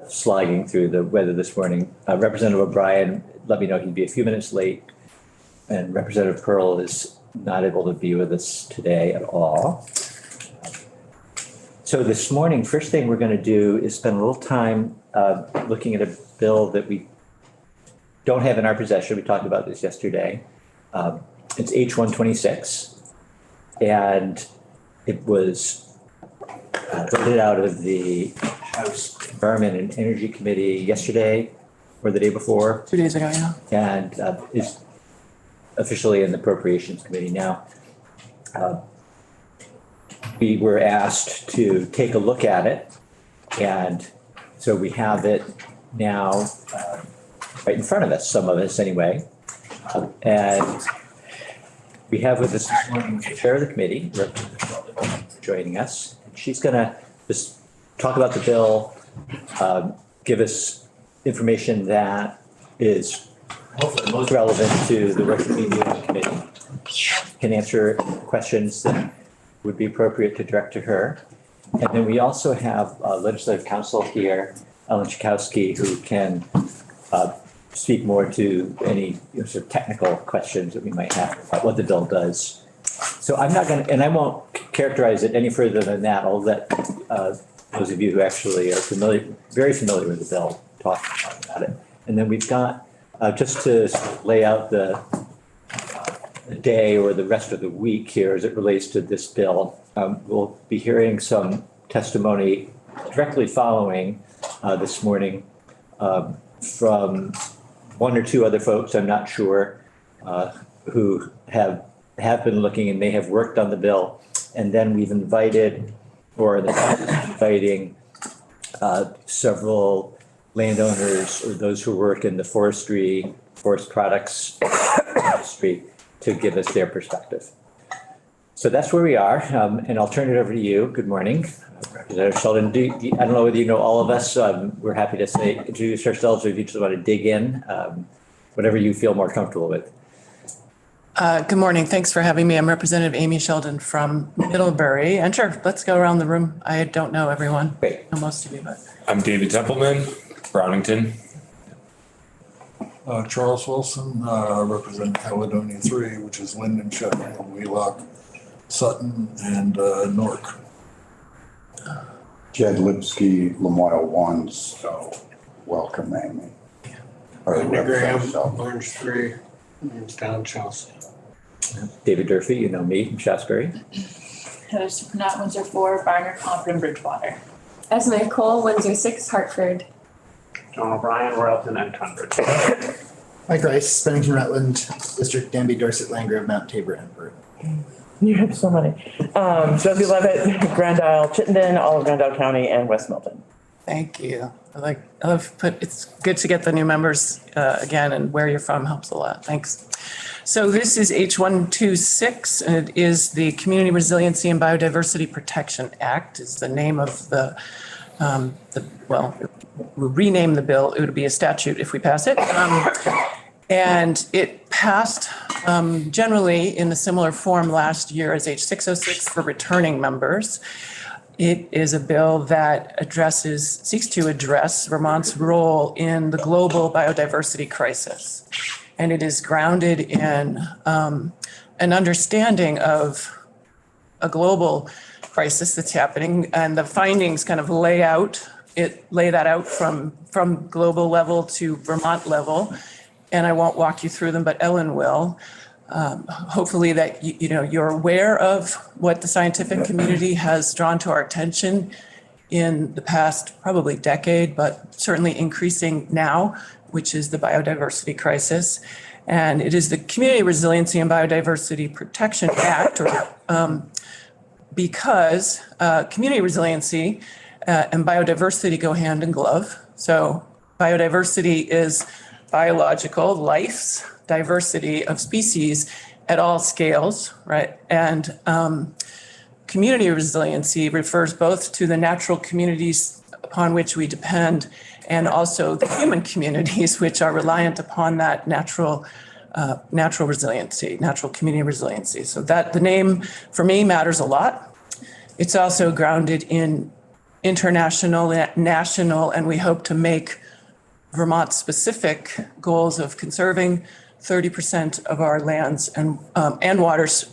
slogging through the weather this morning. Representative O'Brien let me know he'd be a few minutes late, and Representative Pearl is not able to be with us today at all. So this morning, first thing we're going to do is spend a little time looking at a bill that we don't have in our possession. We talked about this yesterday. It's H126, and it was voted out of the House Environment and Energy Committee yesterday or the day before. 2 days ago, yeah. And is officially in the Appropriations Committee now. We were asked to take a look at it, and so we have it now right in front of us, some of us anyway. And we have with us this morning the chair of the committee, joining us. She's going to just talk about the bill, give us information that is hopefully most relevant to the work that we do in the committee, can answer questions that would be appropriate to direct to her. And then we also have legislative counsel here, Ellen Schakowsky, who can speak more to any sort of technical questions that we might have about what the bill does. So I'm not going to, and I won't characterize it any further than that. I'll let those of you who actually are very familiar with the bill talk about it. And then we've got, just to lay out the day or the rest of the week here as it relates to this bill, we'll be hearing some testimony directly following this morning from one or two other folks, I'm not sure, who have been looking and may have worked on the bill. And then we've invited, or the inviting several landowners or those who work in the forest products industry to give us their perspective. So that's where we are, and I'll turn it over to you. Good morning, Representative Sheldon. I don't know whether you know all of us. We're happy to introduce ourselves, or if you just want to dig in, whatever you feel more comfortable with. Good morning. Thanks for having me. I'm Representative Amy Sheldon from Middlebury. And sure, let's go around the room. I don't know everyone. Great. I know most of you, but. I'm David Templeman, Brownington. Charles Wilson, representing Caledonia 3, which is Linden, Sheffield, Wheelock, Sutton, and Newark. Jed Lipsky, Lamoille 1, so welcome, Amy. Randy Graham, Orange 3, and down Chelsea. David Durfee, you know me from Shasbury. Heather Supernat, Windsor 4, Barnard, Concord, Bridgewater. Esme Cole, Windsor 6, Hartford. John O'Brien, Royalton, and Tunbridge. Mike Rice, Bennington, Rutland, District Danby, Dorset, Landgrave, Mount Tabor, Edinburgh. You have so many. Josie Levitt, Grand Isle, Chittenden, all of Grand Isle County, and West Milton. Thank you. It's good to get the new members again, and where you're from helps a lot. Thanks. So this is H126, and it is the Community Resiliency and Biodiversity Protection Act is the name of we'll rename the bill. It would be a statute if we pass it. And it passed generally in a similar form last year as H606 for returning members. It is a bill that seeks to address Vermont's role in the global biodiversity crisis. And it is grounded in an understanding of a global crisis that's happening, and the findings kind of lay that out from global level to Vermont level. And I won't walk you through them, but Ellen will. Hopefully that you're aware of what the scientific community has drawn to our attention in the past probably decade, but certainly increasing now, which is the biodiversity crisis. And it is the Community Resiliency and Biodiversity Protection Act, because community resiliency and biodiversity go hand in glove. So biodiversity is biological life's diversity of species at all scales, right? And community resiliency refers both to the natural communities upon which we depend and also the human communities which are reliant upon that natural resiliency, natural community resiliency. So that the name for me matters a lot. It's also grounded in international, national, and we hope to make Vermont-specific goals of conserving 30% of our lands and waters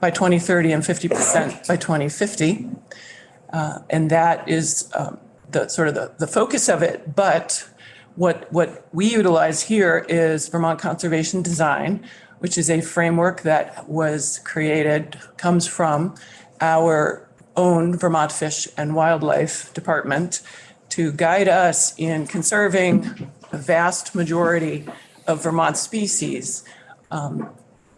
by 2030 and 50% by 2050. And that is the sort of the focus of it. But what we utilize here is Vermont Conservation Design, which is a framework that was created, comes from our own Vermont Fish and Wildlife Department to guide us in conserving the vast majority of Vermont species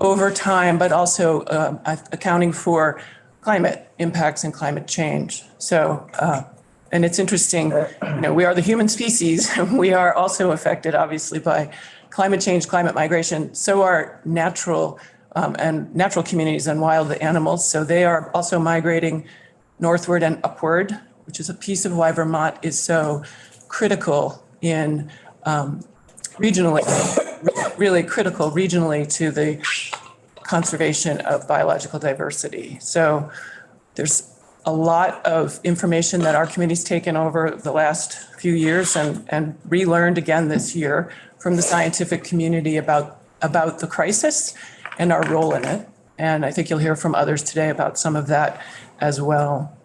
over time, but also accounting for climate impacts and climate change. So, and it's interesting, we are the human species. We are also affected, obviously, by climate change, climate migration. So are natural communities and wild animals. So they are also migrating northward and upward, which is a piece of why Vermont is so critical in really critical regionally to the conservation of biological diversity. So there's a lot of information that our committee's taken over the last few years and relearned again this year from the scientific community about the crisis and our role in it. And I think you'll hear from others today about some of that as well.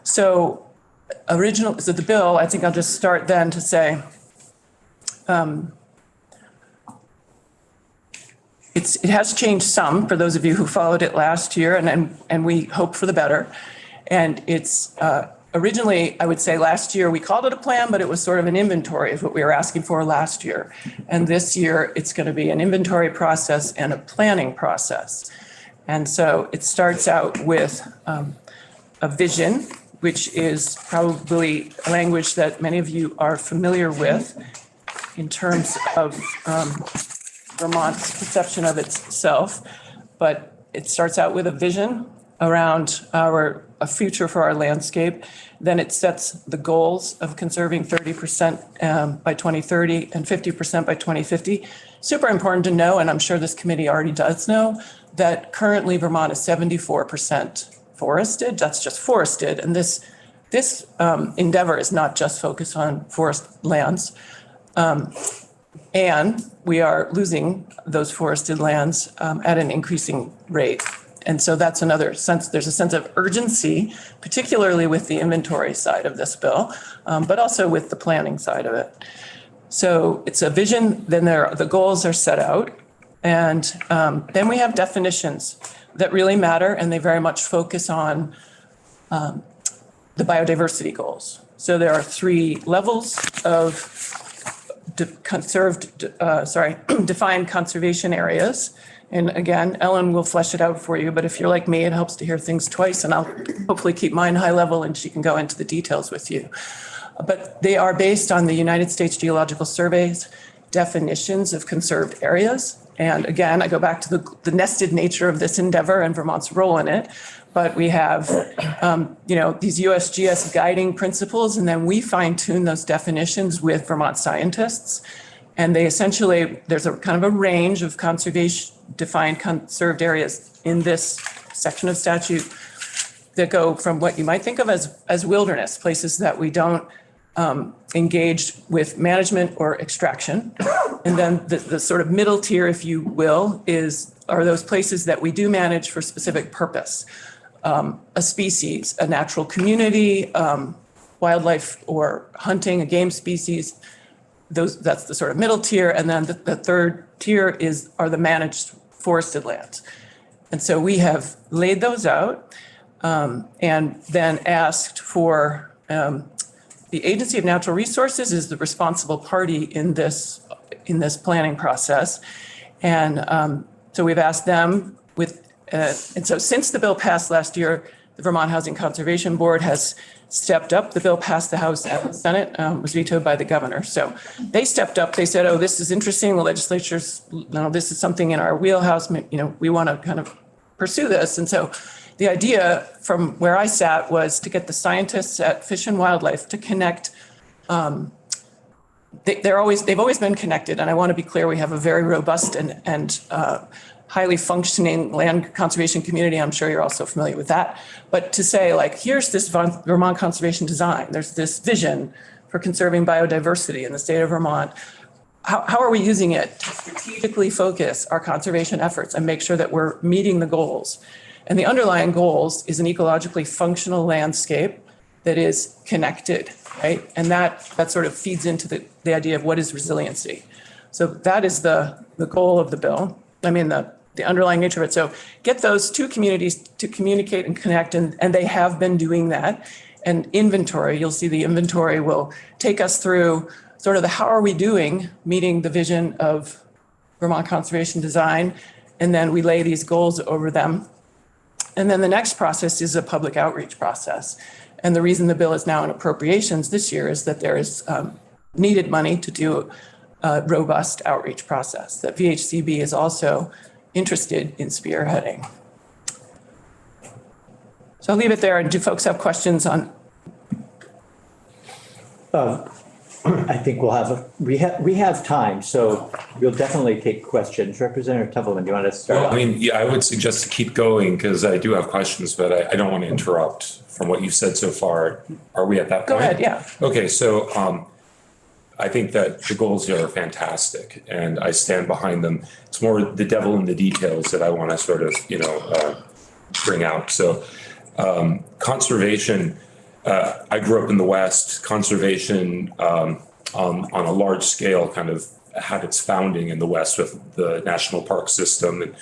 So the bill, I think I'll just start then to say, it has changed some for those of you who followed it last year, and we hope for the better. And it's originally, I would say last year, we called it a plan, but it was sort of an inventory of what we were asking for last year. And this year, it's going to be an inventory process and a planning process. And so it starts out with a vision, which is probably a language that many of you are familiar with in terms of Vermont's perception of itself. But it starts out with a vision around a future for our landscape. Then it sets the goals of conserving 30% by 2030 and 50% by 2050. Super important to know, and I'm sure this committee already does know, that currently Vermont is 74% forested. That's just forested. And this endeavor is not just focused on forest lands. And we are losing those forested lands at an increasing rate. And so that's another sense, there's a sense of urgency, particularly with the inventory side of this bill, but also with the planning side of it. So it's a vision, then the goals are set out, and then we have definitions that really matter, and they very much focus on the biodiversity goals. So there are 3 levels of defined conservation areas. And again, Ellen will flesh it out for you, but if you're like me, it helps to hear things twice, and I'll hopefully keep mine high level and she can go into the details with you. But they are based on the United States Geological Survey's definitions of conserved areas. And again, I go back to the nested nature of this endeavor and Vermont's role in it. But we have, these USGS guiding principles, and then we fine tune those definitions with Vermont scientists. And they essentially, there's a kind of a range of defined conserved areas in this section of statute that go from what you might think of as wilderness, places that we don't engage with management or extraction. And then the sort of middle tier, if you will, are those places that we do manage for specific purpose. A species, a natural community, wildlife or hunting, a game species. That's the sort of middle tier. And then the third tier are the managed forested lands. And so we have laid those out and then asked for the Agency of Natural Resources is the responsible party in this planning process. And so we've asked them and so since the bill passed last year, the Vermont Housing Conservation Board has stepped up. The bill passed the House and the Senate, was vetoed by the governor. So they stepped up. They said, oh, this is interesting. The legislature's, this is something in our wheelhouse. We want to kind of pursue this. And so the idea from where I sat was to get the scientists at Fish and Wildlife to connect they've always been connected. And I want to be clear, we have a very robust and highly functioning land conservation community. I'm sure you're also familiar with that. But to say, like, here's this Vermont conservation design, there's this vision for conserving biodiversity in the state of Vermont. How are we using it to strategically focus our conservation efforts and make sure that we're meeting the goals? And the underlying goals is an ecologically functional landscape that is connected, right? And that sort of feeds into the idea of what is resiliency. So that is the goal of the bill. I mean, the underlying nature of it. So get those two communities to communicate and connect, and they have been doing that. And inventory, you'll see the inventory will take us through sort of the how are we doing meeting the vision of Vermont conservation design, and then we lay these goals over them. And then the next process is a public outreach process. And the reason the bill is now in appropriations this year is that there is needed money to do a robust outreach process that VHCB is also interested in spearheading. So I'll leave it there. And do folks have questions on? I think we have time, so we'll definitely take questions. Representative Templeman, do you want to start? Well, I mean, yeah, I would suggest to keep going because I do have questions, but I don't want to interrupt from what you've said so far. Are we at that point? Go ahead, yeah. Okay, so I think that the goals here are fantastic and I stand behind them. It's more the devil in the details that I want to sort of, bring out. So conservation, I grew up in the West. Conservation on a large scale kind of had its founding in the West with the national park system. And,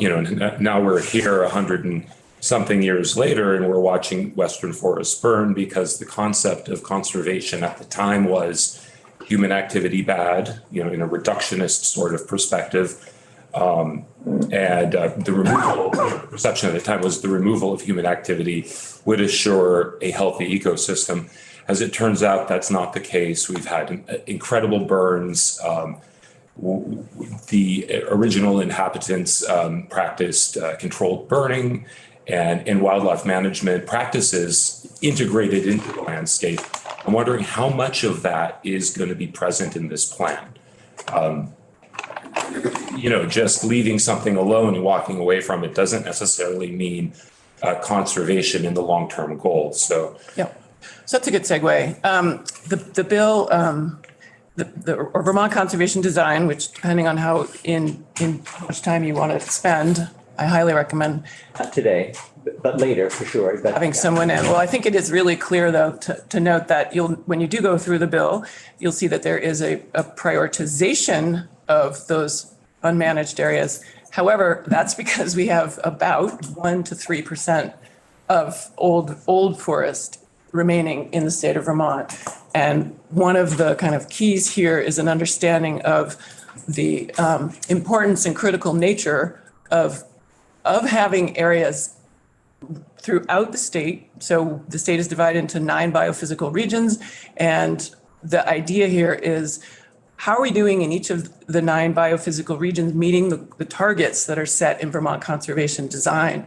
and now we're here 100 and something years later, and we're watching Western forests burn because the concept of conservation at the time was human activity bad, in a reductionist sort of perspective. The removal, perception at the time was the removal of human activity would assure a healthy ecosystem. As it turns out, that's not the case. We've had incredible burns. The original inhabitants practiced controlled burning and wildlife management practices integrated into the landscape. I'm wondering how much of that is going to be present in this plan. Just leaving something alone and walking away from it doesn't necessarily mean conservation in the long-term goals. So, yeah, so that's a good segue. The bill, or Vermont Conservation Design, which depending on how much time you want to spend, I highly recommend. Not today, but later for sure. But having someone in. Well, I think it is really clear, though, to note that when you do go through the bill, you'll see that there is a prioritization of those unmanaged areas. However, that's because we have about 1 to 3% of old forest remaining in the state of Vermont. And one of the kind of keys here is an understanding of the importance and critical nature of having areas throughout the state. So the state is divided into 9 biophysical regions. And the idea here is, how are we doing in each of the 9 biophysical regions meeting the targets that are set in Vermont conservation design?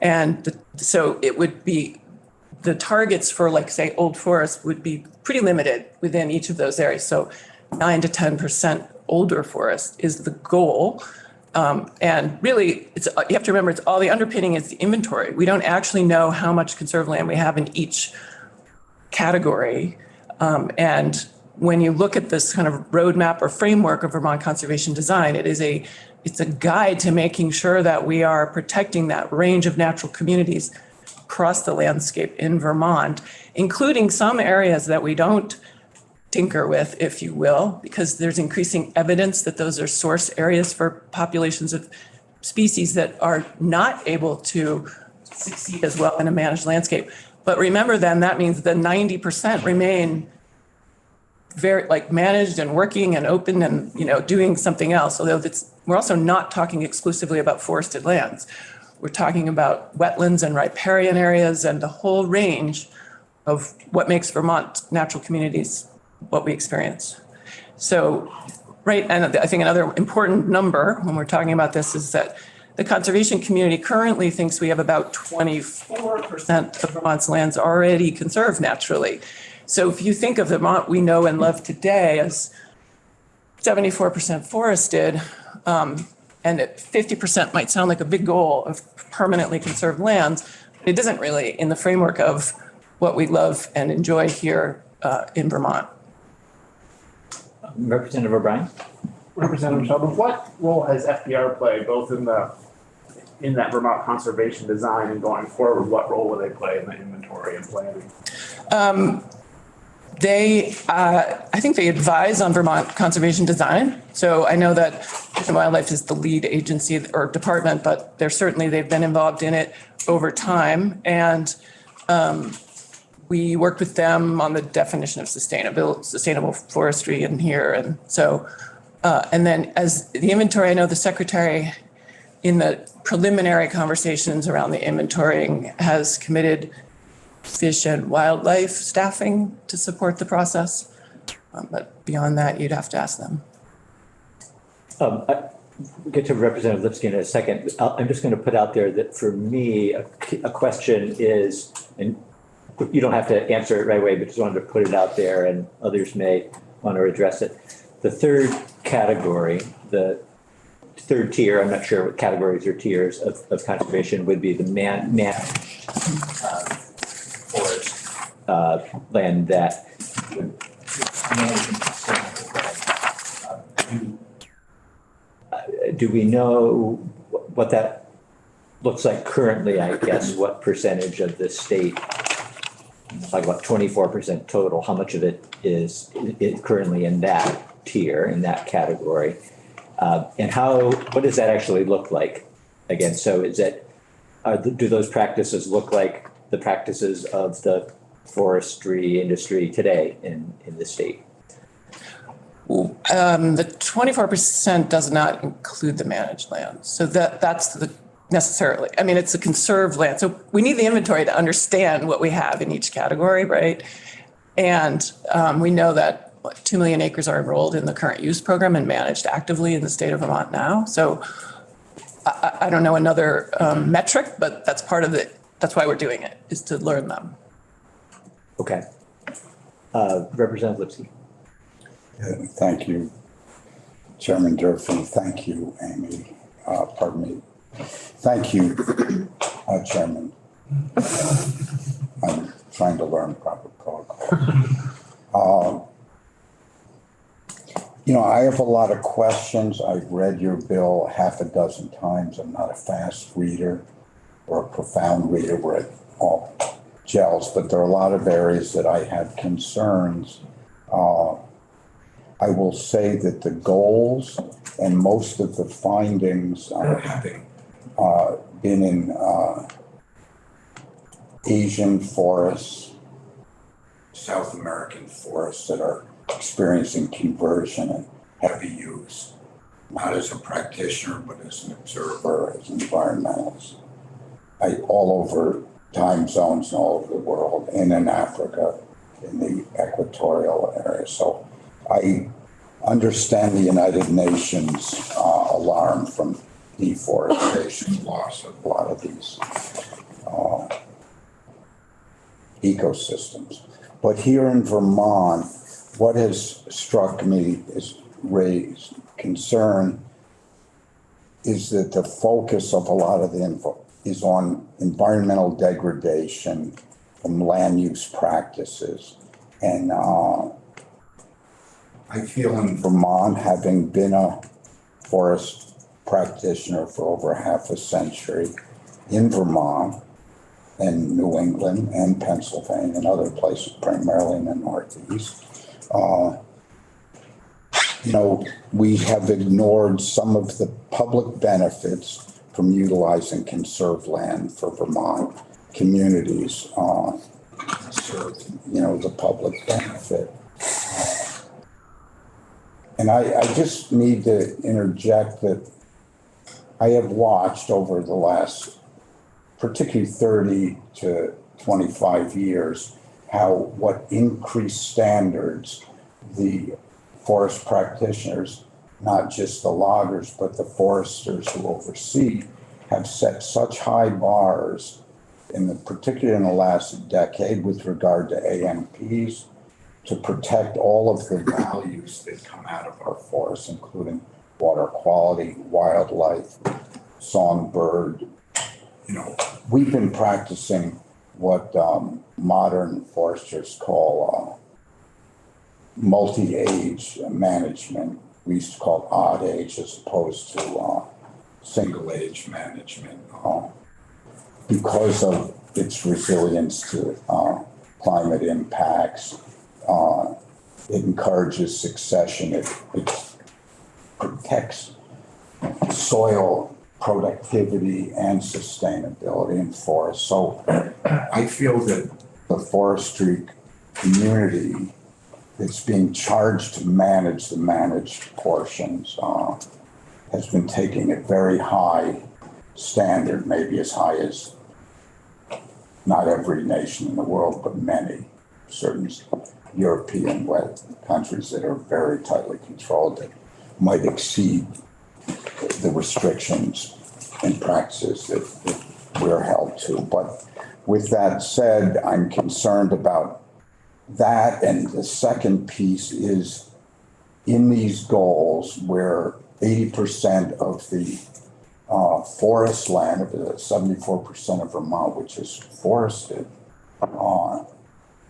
And so it would be, the targets for, like, say, old forest would be pretty limited within each of those areas. So 9 to 10% older forest is the goal. And really, you have to remember, it's all the underpinning is the inventory. We don't actually know how much conserved land we have in each category. And when you look at this kind of roadmap or framework of Vermont conservation design, it's a guide to making sure that we are protecting that range of natural communities across the landscape in Vermont, including some areas that we don't tinker with, if you will, because there's increasing evidence that those are source areas for populations of species that are not able to succeed as well in a managed landscape. But remember then, that means the 90% remain very managed and working and open and doing something else. Although we're also not talking exclusively about forested lands. We're talking about wetlands and riparian areas and the whole range of what makes Vermont natural communities what we experience. So, right, and I think another important number when we're talking about this is that the conservation community currently thinks we have about 24% of Vermont's lands already conserved naturally. So if you think of Vermont we know and love today as 74% forested, and that 50% might sound like a big goal of permanently conserved lands, it isn't really in the framework of what we love and enjoy here in Vermont. Representative O'Brien? Representative Sheldon, what role has FDR played both in that Vermont conservation design and going forward? What role will they play in the inventory and planning? I think they advise on Vermont conservation design. So I know that Fish and Wildlife is the lead agency or department, but they've been involved in it over time. And we worked with them on the definition of sustainable forestry in here. And so, and then as the inventory, I know the secretary in the preliminary conversations around the inventorying has committed Fish and Wildlife staffing to support the process. But beyond that, you'd have to ask them. We'll get to Representative Lipsky in a second. I'm just going to put out there that for me, a question is, and you don't have to answer it right away, but just wanted to put it out there and others may want to address it. The third category, the third tier, I'm not sure what categories or tiers of conservation would be the managed forest land that do we know what that looks like currently? I guess what percentage of the state, like about 24% total, how much of it is currently in that tier, in that category? And what does that actually look like? Again, so do those practices look like the practices of the forestry industry today in the state? The 24% does not include the managed land. So that's necessarily, I mean, it's a conserved land. So we need the inventory to understand what we have in each category, right? And we know that 2 million acres are enrolled in the current use program and managed actively in the state of Vermont now. So I don't know another metric, but that's part of it. That's why we're doing it, is to learn them. Okay. Representative Lipsky. Yeah, thank you, Chairman Durfee. Thank you, Amy. Pardon me. Thank you, Chairman. I'm trying to learn proper protocol. I have a lot of questions. I've read your bill half a dozen times. I'm not a fast reader or a profound reader where it all gels, but there are a lot of areas that I have concerns. I will say that the goals and most of the findings are having been in Asian forests, South American forests that are experiencing conversion and heavy use, not as a practitioner, but as an observer, as an environmentalist. All over time zones and all over the world, and in Africa, in the equatorial area. So I understand the United Nations alarm from deforestation, loss of a lot of these ecosystems. But here in Vermont, what has struck me is raised concern is that the focus of a lot of the info is on environmental degradation from land use practices. And I feel in Vermont, having been a forest practitioner for over half a century in Vermont and New England and Pennsylvania and other places, primarily in the Northeast, we have ignored some of the public benefits from utilizing conserved land for Vermont communities, serve, the public benefit. And I just need to interject that I have watched over the last, particularly 30 to 25 years, what increased standards the forest practitioners, not just the loggers, but the foresters who oversee, have set such high bars, particularly in the last decade with regard to AMPs, to protect all of the values that come out of our forests, including water quality, wildlife, songbird. You know, we've been practicing what modern foresters call multi-age management. We used to call it odd age as opposed to single age management because of its resilience to climate impacts. It encourages succession. It protects soil productivity and sustainability in forests. So I feel that the forestry community that's being charged to manage the managed portions has been taking a very high standard, maybe as high as not every nation in the world, but many, certain European countries that are very tightly controlled that might exceed the restrictions and practices that we're held to. But with that said, I'm concerned about that. And the second piece is in these goals where 80% of the forest land, of the 74% of Vermont, which is forested,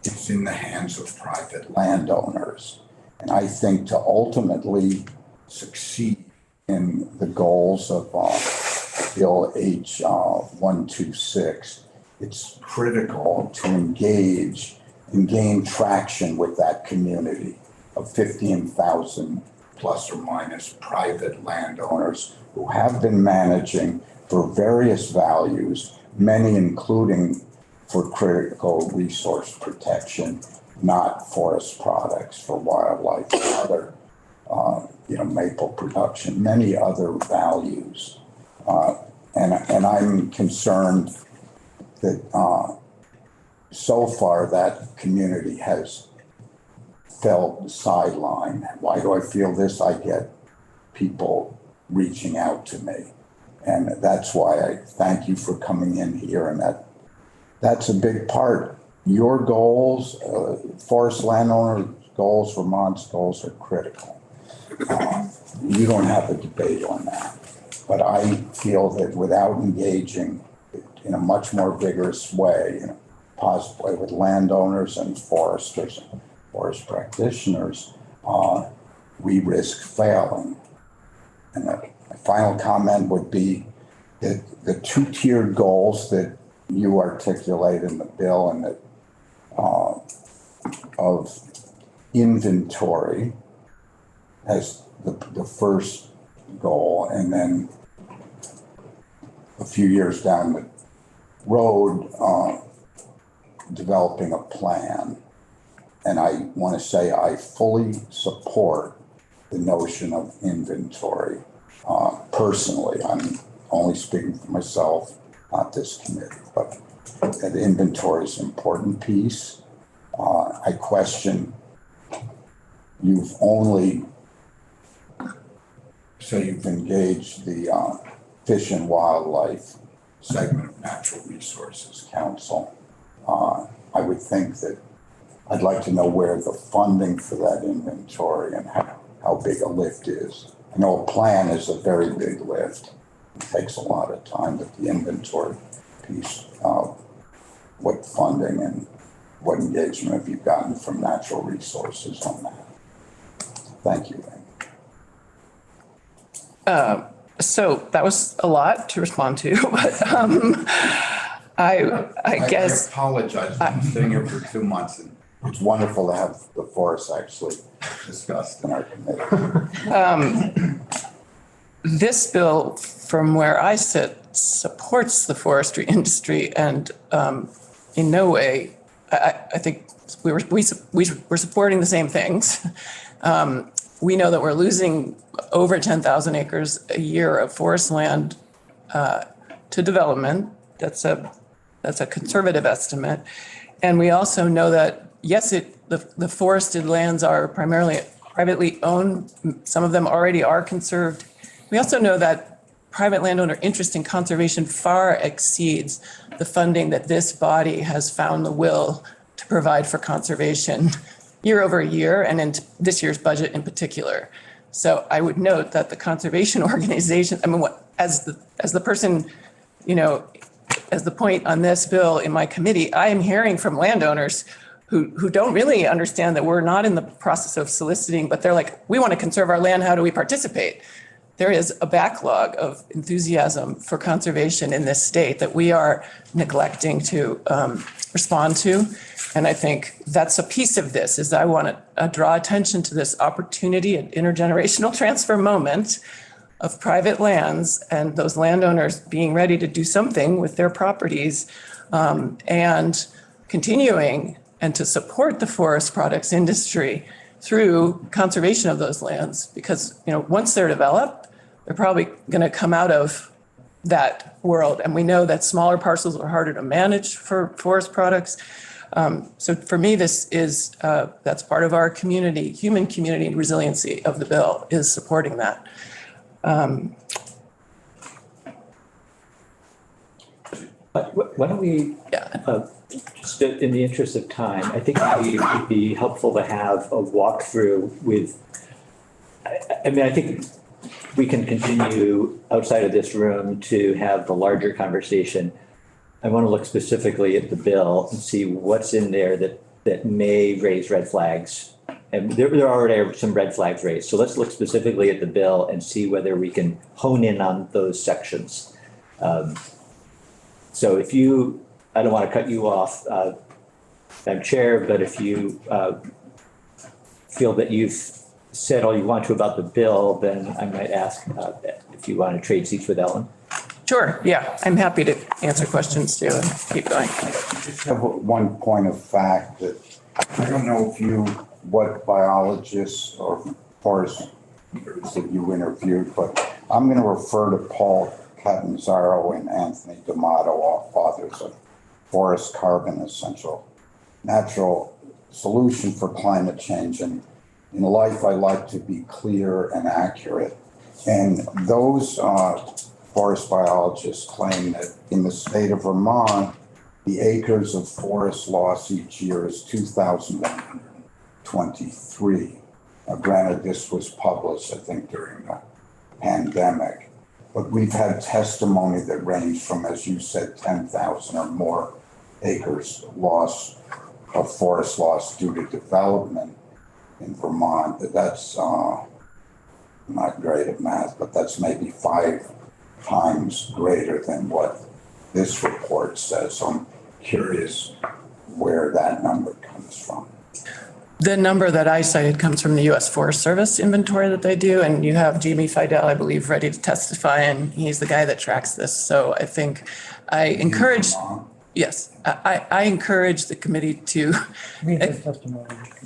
it's in the hands of private landowners. And I think to ultimately succeed in the goals of Bill H 126, it's critical to engage and gain traction with that community of 15,000 plus or minus private landowners who have been managing for various values, many including for critical resource protection, not forest products for wildlife and other, maple production, many other values. And I'm concerned that so far that community has felt sidelined. Why do I feel this? I get people reaching out to me. And that's why I thank you for coming in here. And that's a big part. Your goals, forest landowner goals, Vermont's goals are critical. You don't have a debate on that. But I feel that without engaging in a much more vigorous way, possibly with landowners and foresters, forest practitioners, we risk failing. And my final comment would be that the two-tiered goals that you articulate in the bill and that of inventory as the first goal, and then a few years down the road, developing a plan. And I want to say I fully support the notion of inventory. Personally, I'm only speaking for myself, not this committee, but that inventory is an important piece. I question you've engaged the Fish and Wildlife segment of Natural Resources Council. I would think that I'd like to know where the funding for that inventory and how big a lift is. I know a plan is a very big lift. It takes a lot of time, but the inventory piece, what funding and what engagement have you gotten from Natural Resources on that? Thank you. So that was a lot to respond to, but I guess. I apologize. I've been sitting here for 2 months and it's wonderful to have the forest actually discussed in our committee. This bill, from where I sit, supports the forestry industry, and in no way, I think we're supporting the same things. We know that we're losing over 10,000 acres a year of forest land to development. That's a conservative estimate, and we also know that yes, the forested lands are primarily privately owned. Some of them already are conserved. We also know that private landowner interest in conservation far exceeds the funding that this body has found the will to provide for conservation year over year and in this year's budget in particular. So I would note that the conservation organization, I mean, as the person, as the point on this bill in my committee, I am hearing from landowners who don't really understand that we're not in the process of soliciting, but they're like, we want to conserve our land. How do we participate? There is a backlog of enthusiasm for conservation in this state that we are neglecting to respond to. And I think that's a piece of this, is I want to draw attention to this opportunity, an intergenerational transfer moment of private lands and those landowners being ready to do something with their properties, and continuing and to support the forest products industry through conservation of those lands. Because, once they're developed, they're probably going to come out of that world. And we know that smaller parcels are harder to manage for forest products. So for me, this is, that's part of our community, human community resiliency of the bill, is supporting that. Why don't we, just in the interest of time, I think it would be helpful to have a walkthrough with, I mean, I think we can continue outside of this room to have the larger conversation. I want to look specifically at the bill and see what's in there that may raise red flags. And there already are some red flags raised. So let's look specifically at the bill and see whether we can hone in on those sections. So if you, I don't want to cut you off, Madam Chair, but if you feel that you've said all you want to about the bill, then I might ask if you want to trade seats with Ellen. Sure, yeah, I'm happy to answer questions too and keep going. I just have one point of fact that I don't know what biologists or foresters that you interviewed, but I'm going to refer to Paul Catanzaro and Anthony D'Amato, authors of Forest Carbon, Essential Natural Solution for Climate Change. And in life, I like to be clear and accurate. And those forest biologists claim that in the state of Vermont, the acres of forest loss each year is 2,123. Granted, this was published, I think, during the pandemic. But we've had testimony that ranged from, as you said, 10,000 or more acres loss of forest loss due to development in Vermont. That's not great at math, but that's maybe 5 times greater than what this report says. So I'm curious where that number comes from. The number that I cited comes from the U.S. Forest Service inventory that they do, and you have Jamie Fidel, I believe, ready to testify, and he's the guy that tracks this. So I think I encourage, yes, I encourage the committee to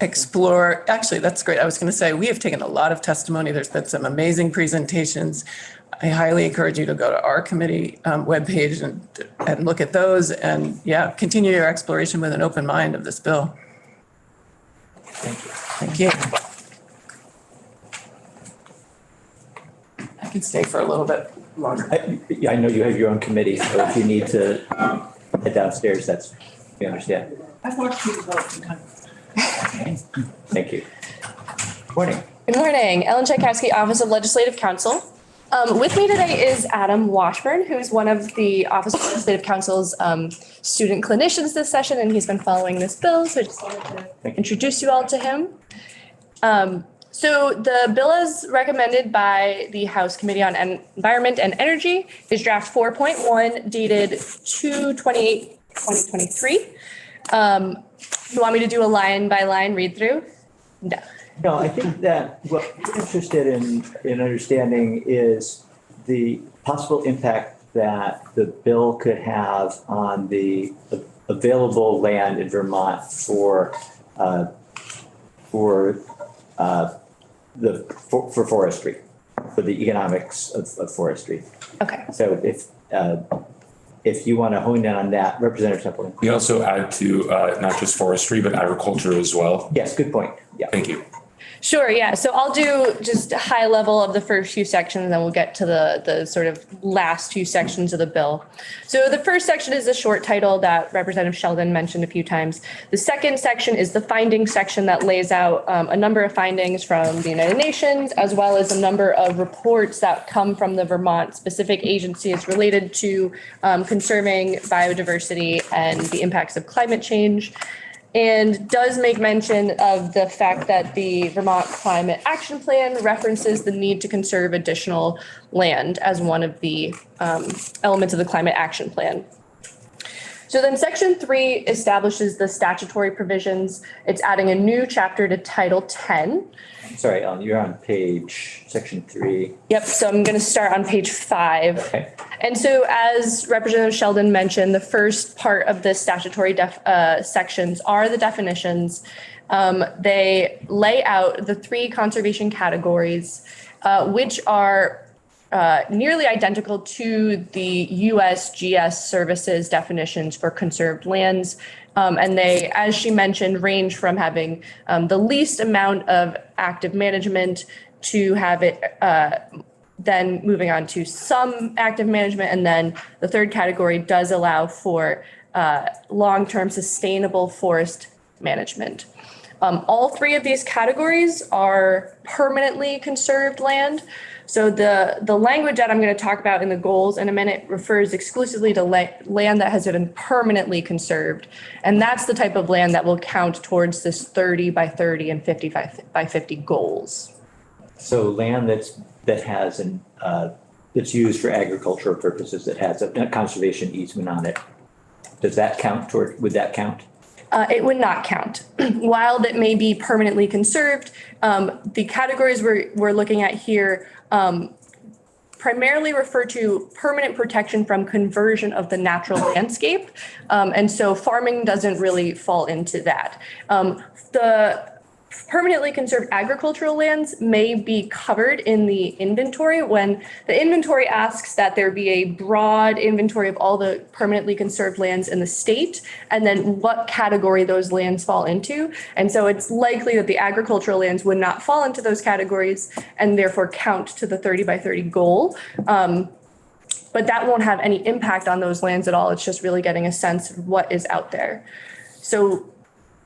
explore. Actually, that's great. I was going to say, we have taken a lot of testimony. There's been some amazing presentations. I highly encourage you to go to our committee webpage and look at those, and continue your exploration with an open mind of this bill. Thank you. I can stay for a little bit longer. I know you have your own committee, so if you need to head downstairs, we understand. I've watched you vote sometimes. Thank you. Morning. Good morning. Ellen Tchaikovsky, Office of Legislative Counsel. With me today is Adam Washburn, who's one of the Office of Legislative Counsel's student clinicians this session, and he's been following this bill. So I just wanted to introduce you all to him. So the bill as recommended by the House Committee on Environment and Energy is draft 4.1 dated 2/28/2023. You want me to do a line by line read through? No. No, I think that what we're interested in understanding is the possible impact that the bill could have on the available land in Vermont for forestry, for the economics of forestry. Okay. So if you want to hone in on that, Representative Templeton. We also add to not just forestry, but agriculture as well. Yes, good point. Yeah. Thank you. Sure, yeah. So I'll do just a high level of the first few sections, and then we'll get to the sort of last few sections of the bill. So the first section is a short title that Representative Sheldon mentioned a few times. The second section is the findings section that lays out a number of findings from the United Nations, as well as a number of reports that come from the Vermont specific agencies related to conserving biodiversity and the impacts of climate change. And does make mention of the fact that the Vermont Climate Action Plan references the need to conserve additional land as one of the elements of the Climate Action Plan. So then Section 3 establishes the statutory provisions. It's adding a new chapter to Title 10. Sorry, you're on section 3. Yep, so I'm going to start on page 5. Okay. And so as Representative Sheldon mentioned, the first part of the statutory sections are the definitions. They lay out the 3 conservation categories, which are nearly identical to the USGS services definitions for conserved lands. And they, as she mentioned, range from having the least amount of active management to have it then moving on to some active management. And then the third category does allow for long-term sustainable forest management. All 3 of these categories are permanently conserved land. So the language that I'm going to talk about in the goals in a minute refers exclusively to land that has been permanently conserved. And that's the type of land that will count towards this 30 by 30 and 50 by 50 goals. So land that's used for agricultural purposes, that has a conservation easement on it, would that count? It would not count. While that may be permanently conserved, the categories we're looking at here primarily refer to permanent protection from conversion of the natural landscape. And so farming doesn't really fall into that. The permanently conserved agricultural lands may be covered in the inventory when the inventory asks that there be a broad inventory of all the permanently conserved lands in the state, and then what category those lands fall into. And so it's likely that the agricultural lands would not fall into those categories and therefore count to the 30 by 30 goal. But that won't have any impact on those lands at all. It's just really getting a sense of what is out there. So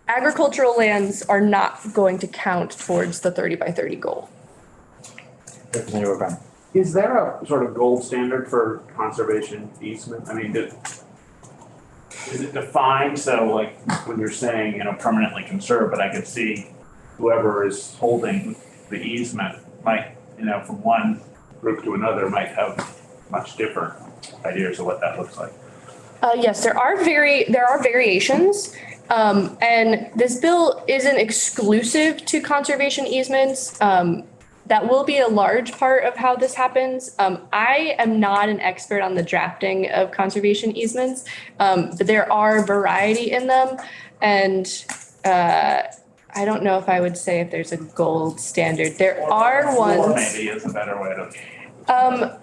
agricultural lands are not going to count towards the 30 by 30 goal. Representative O'Brien. Is there a sort of gold standard for conservation easement? I mean, is it defined? So like when you're saying, permanently conserved, but I could see whoever is holding the easement might, from one group to another might have much different ideas of what that looks like. Yes, there are variations. And this bill isn't exclusive to conservation easements. That will be a large part of how this happens. I am not an expert on the drafting of conservation easements, but there are variety in them. And I don't know if I would say if there's a gold standard. There are ones. Maybe is a better way to.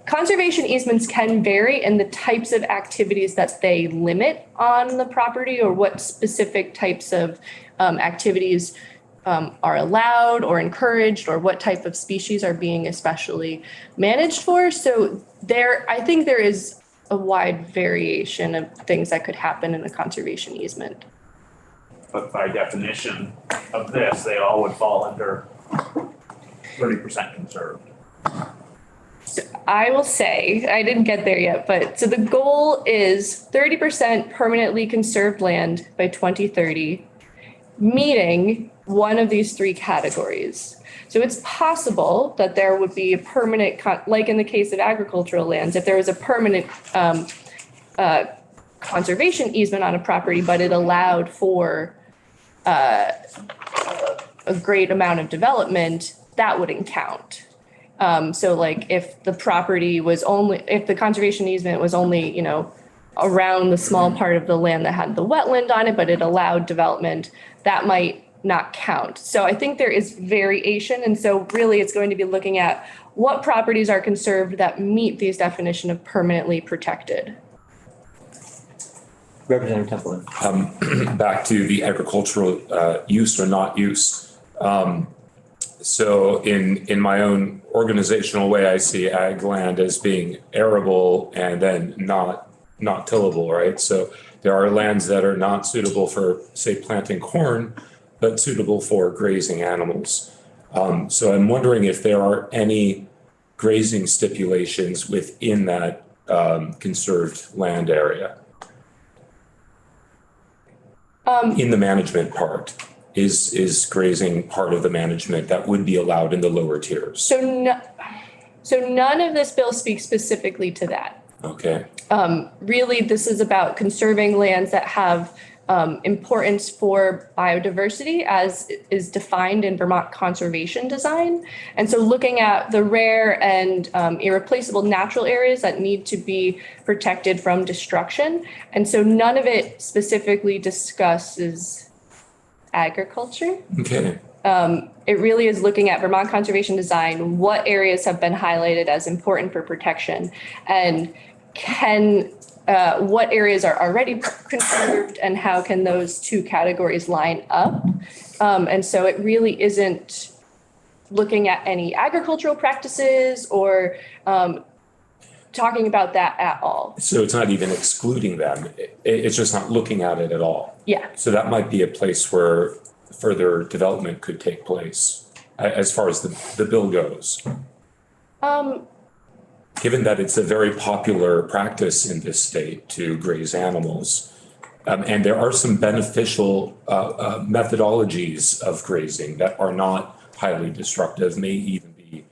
Conservation easements can vary in the types of activities that they limit on the property, or what specific types of activities are allowed or encouraged, or what type of species are being especially managed for. So I think there is a wide variation of things that could happen in a conservation easement. But by definition of this, they all would fall under 30% conserved. So I will say, I didn't get there yet, but so the goal is 30% permanently conserved land by 2030, meeting one of these 3 categories. So it's possible that there would be a permanent, like in the case of agricultural lands, if there was a permanent conservation easement on a property, but it allowed for a great amount of development, that wouldn't count. So like if the conservation easement was only, around the small part of the land that had the wetland on it, but it allowed development, that might not count. So I think there is variation. And so really it's going to be looking at what properties are conserved that meet these definition of permanently protected. Representative Templeton. Back to the agricultural use or not use. So in my own organizational way, I see ag land as being arable and then not tillable, right? So there are lands that are not suitable for, say, planting corn, but suitable for grazing animals. So I'm wondering if there are any grazing stipulations within that conserved land area. In the management part, is grazing part of the management that would be allowed in the lower tiers? So none of this bill speaks specifically to that. Okay, Really, this is about conserving lands that have importance for biodiversity as is defined in Vermont conservation design. And so looking at the rare and irreplaceable natural areas that need to be protected from destruction. And so none of it specifically discusses agriculture. okay. It really is looking at Vermont conservation design, what areas have been highlighted as important for protection, and what areas are already conserved and how can those two categories line up. And so it really isn't looking at any agricultural practices or talking about that at all. So it's not even excluding them. It's just not looking at it at all. Yeah. So that might be a place where further development could take place as far as the bill goes. Given that it's a very popular practice in this state to graze animals, and there are some beneficial methodologies of grazing that are not highly destructive, may even be,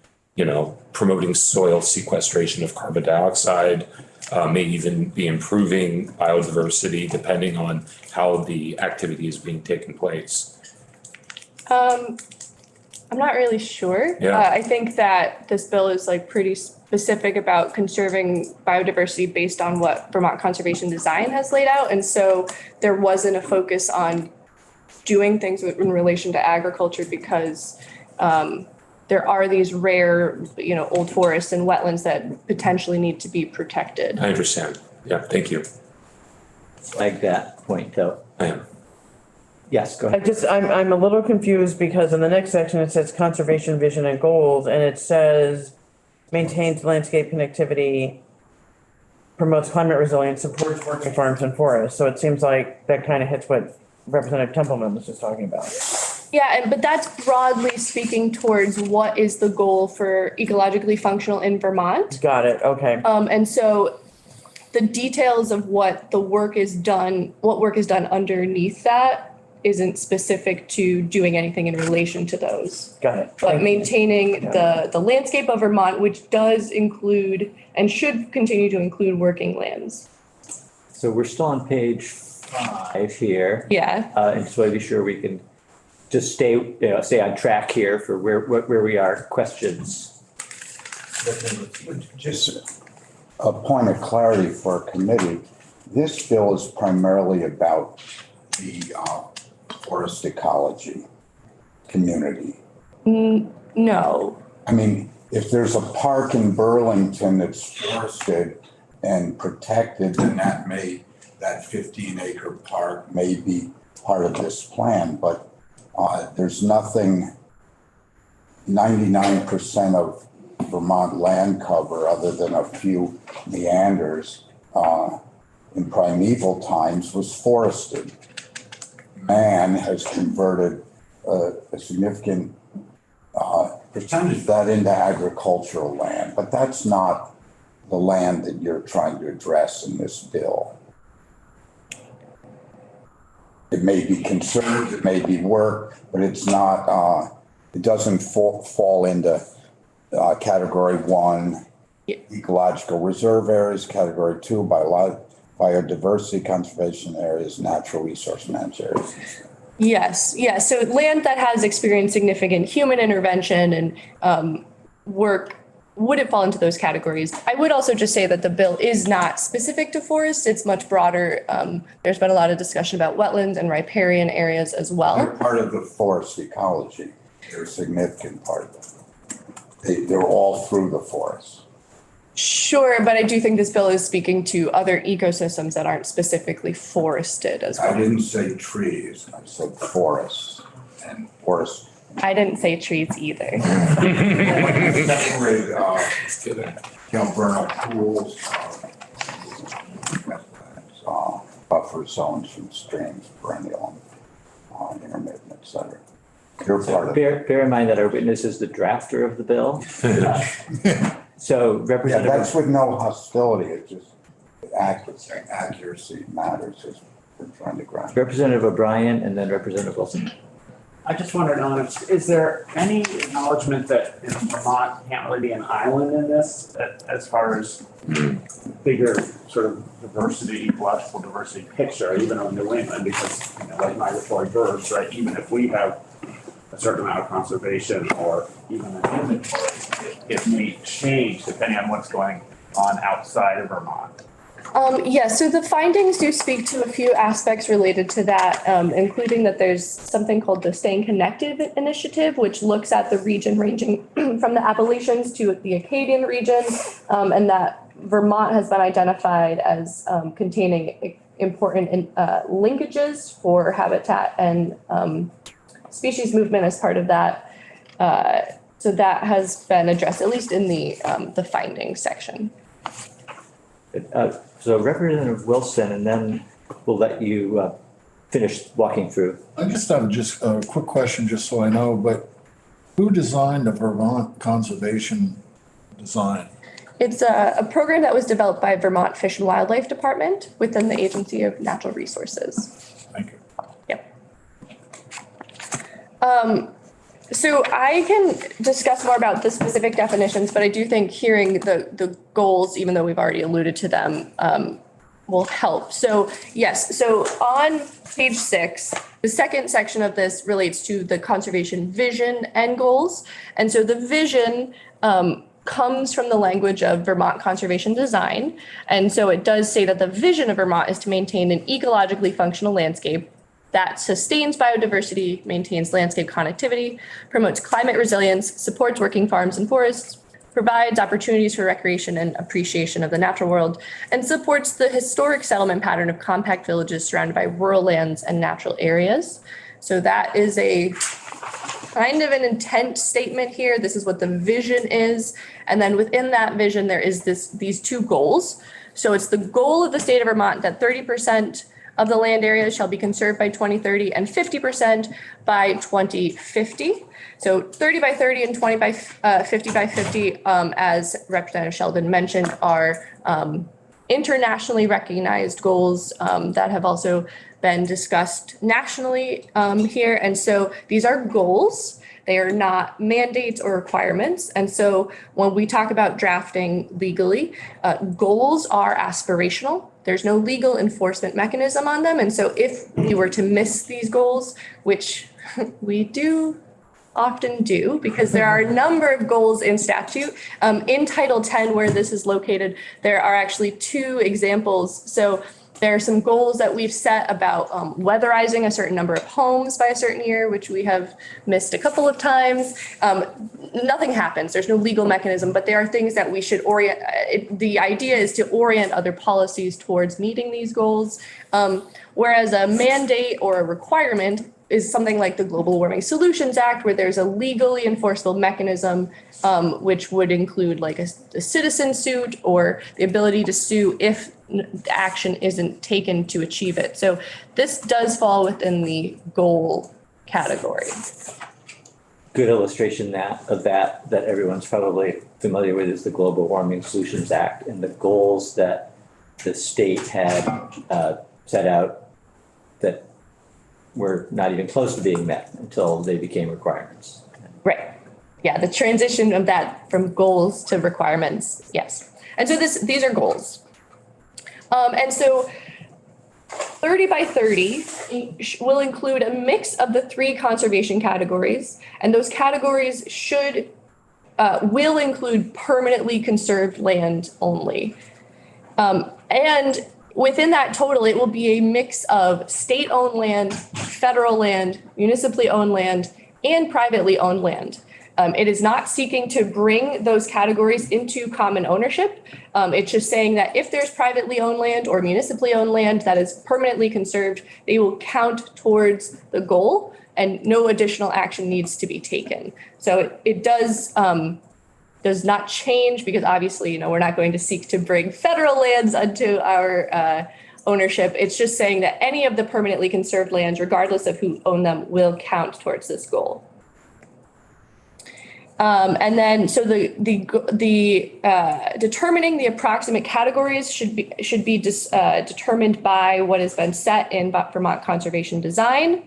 promoting soil sequestration of carbon dioxide, may even be improving biodiversity depending on how the activity is being taken place. I'm not really sure. Yeah. I think that this bill is pretty specific about conserving biodiversity based on what Vermont conservation design has laid out. And so there wasn't a focus on doing things in relation to agriculture because there are these rare, old forests and wetlands that potentially need to be protected. I understand. Yeah, thank you. Like that point though. I am. Yes, go ahead. I'm a little confused because in the next section, it says conservation vision and goals, and it says maintains landscape connectivity, promotes climate resilience, supports working farms and forests. So it seems like that kind of hits what Representative Templeman was just talking about. Yeah, but that's broadly speaking towards what is the goal for ecologically functional in Vermont. Got it, okay. And so the details of what work is done underneath that isn't specific to doing anything in relation to those. Got it. But maintaining the landscape of Vermont, which does include and should continue to include working lands. So we're still on page 5 here. Yeah. And just want to be sure we can just stay on track here for where we are. Questions? Just a point of clarity for a committee. This bill is primarily about the forest ecology community. No. I mean, if there's a park in Burlington that's forested and protected, then that 15-acre park may be part of this plan, but there's nothing, 99% of Vermont land cover other than a few meanders in primeval times was forested. Man has converted a significant percentage of that into agricultural land, but that's not the land that you're trying to address in this bill. It may be conserved, it may be work, but it's not, it doesn't fall into category 1, ecological reserve areas, category 2, biodiversity conservation areas, natural resource managed areas. Yes. So land that has experienced significant human intervention and work wouldn't fall into those categories. I would also just say that the bill is not specific to forests. It's much broader. There's been a lot of discussion about wetlands and riparian areas as well. They're part of the forest ecology. They're a significant part of it. They're all through the forest. Sure, but I do think this bill is speaking to other ecosystems that aren't specifically forested as well. I didn't say trees, I said forests. And forests I didn't say trees either. Separate, vernal pools, buffer zones from streams, perennial, intermittent, et cetera. You're part of it. Bear in mind that our witness is the drafter of the bill. So Yeah, Representative. that's with no hostility, it's just accuracy matters, as we're trying to grasp. Representative O'Brien and then Representative Wilson. I just wondered, Ellen, is there any acknowledgement that Vermont can't really be an island in this as far as bigger sort of diversity, ecological diversity picture, even on New England, because, like migratory birds, right, even if we have a certain amount of conservation or even an inventory, it may change depending on what's going on outside of Vermont. So the findings do speak to a few aspects related to that, including that there's something called the Staying Connected Initiative, which looks at the region ranging from the Appalachians to the Acadian region, and that Vermont has been identified as containing important linkages for habitat and species movement as part of that. So that has been addressed, at least in the findings section. So Representative Wilson, and then we'll let you finish walking through. I just have a quick question, just so I know, but who designed the Vermont Conservation Design? It's a program that was developed by Vermont Fish and Wildlife Department within the Agency of Natural Resources. Thank you. Yep. So I can discuss more about the specific definitions, but I do think hearing the goals, even though we've already alluded to them, will help. So yes, so on page 6, the second section of this relates to the conservation vision and goals. And so the vision comes from the language of Vermont Conservation Design. And so it does say that the vision of Vermont is to maintain an ecologically functional landscape that sustains biodiversity, maintains landscape connectivity, promotes climate resilience, supports working farms and forests, provides opportunities for recreation and appreciation of the natural world, and supports the historic settlement pattern of compact villages surrounded by rural lands and natural areas. So that is a kind of an intent statement here. This is what the vision is. And then within that vision, there is these two goals. So it's the goal of the state of Vermont that 30% of the land area shall be conserved by 2030 and 50% by 2050. So 30 by 30 and 20 by 50 by 50, as Representative Sheldon mentioned, are internationally recognized goals that have also been discussed nationally here. And so these are goals. They are not mandates or requirements. And so when we talk about drafting legally, goals are aspirational. There's no legal enforcement mechanism on them. And so if we were to miss these goals, which we do often do, because there are a number of goals in statute. In Title 10, where this is located, there are actually 2 examples. So there are some goals that we've set about weatherizing a certain number of homes by a certain year, which we have missed a couple of times. Nothing happens. There's no legal mechanism, but there are things that we should orient. The idea is to orient other policies towards meeting these goals. Whereas a mandate or a requirement is something like the Global Warming Solutions Act, where there's a legally enforceable mechanism, which would include like a citizen suit or the ability to sue if action isn't taken to achieve it. So this does fall within the goal category. Good illustration of that everyone's probably familiar with is the Global Warming Solutions Act and the goals that the state had set out that were not even close to being met until they became requirements. Right. Yeah, the transition of that from goals to requirements. Yes. And so these are goals. And so 30 by 30 will include a mix of the 3 conservation categories, and those categories will include permanently conserved land only. And within that total, it will be a mix of state-owned land, federal land, municipally owned land, and privately owned land. It is not seeking to bring those categories into common ownership. It's just saying that if there's privately owned land or municipally owned land that is permanently conserved, they will count towards the goal and no additional action needs to be taken. So it does not change because obviously, we're not going to seek to bring federal lands onto our ownership. It's just saying that any of the permanently conserved lands, regardless of who owned them, will count towards this goal. And then, so the determining the approximate categories should be determined by what has been set in Vermont conservation design.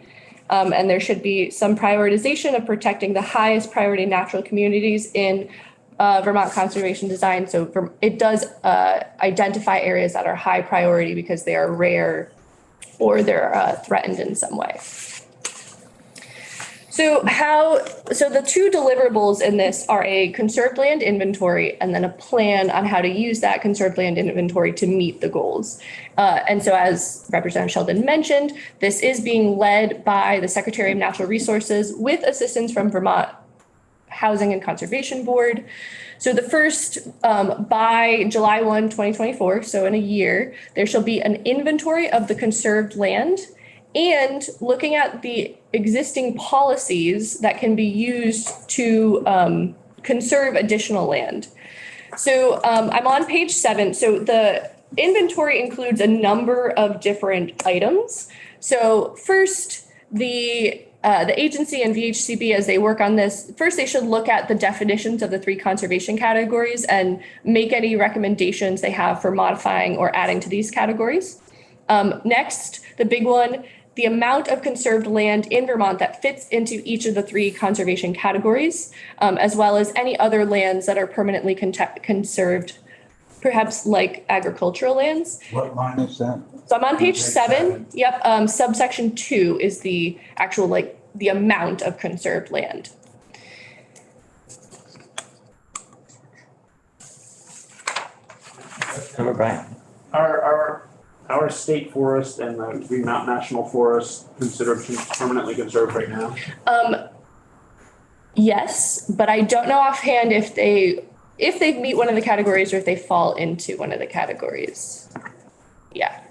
And there should be some prioritization of protecting the highest priority natural communities in Vermont conservation design. So it does identify areas that are high priority because they are rare or they're threatened in some way. So the two deliverables in this are a conserved land inventory and then a plan on how to use that conserved land inventory to meet the goals. And so as Representative Sheldon mentioned, this is being led by the Secretary of Natural Resources with assistance from Vermont Housing and Conservation Board. So the first, by July 1, 2024, so in a year, there shall be an inventory of the conserved land and looking at the existing policies that can be used to conserve additional land. So I'm on page 7. So the inventory includes a number of different items. So first, the agency and VHCB, as they work on this, first they should look at the definitions of the 3 conservation categories and make any recommendations they have for modifying or adding to these categories. Next, the big one, the amount of conserved land in Vermont that fits into each of the 3 conservation categories, as well as any other lands that are permanently conserved, perhaps like agricultural lands. What line is that? So I'm on page 7. Yep. Subsection 2 is the actual, the amount of conserved land. Member Bryan. Our state forest and the Green Mountain National Forest considered permanently conserved right now? Yes, but I don't know offhand if they meet one of the categories or if they fall into one of the categories. Yeah.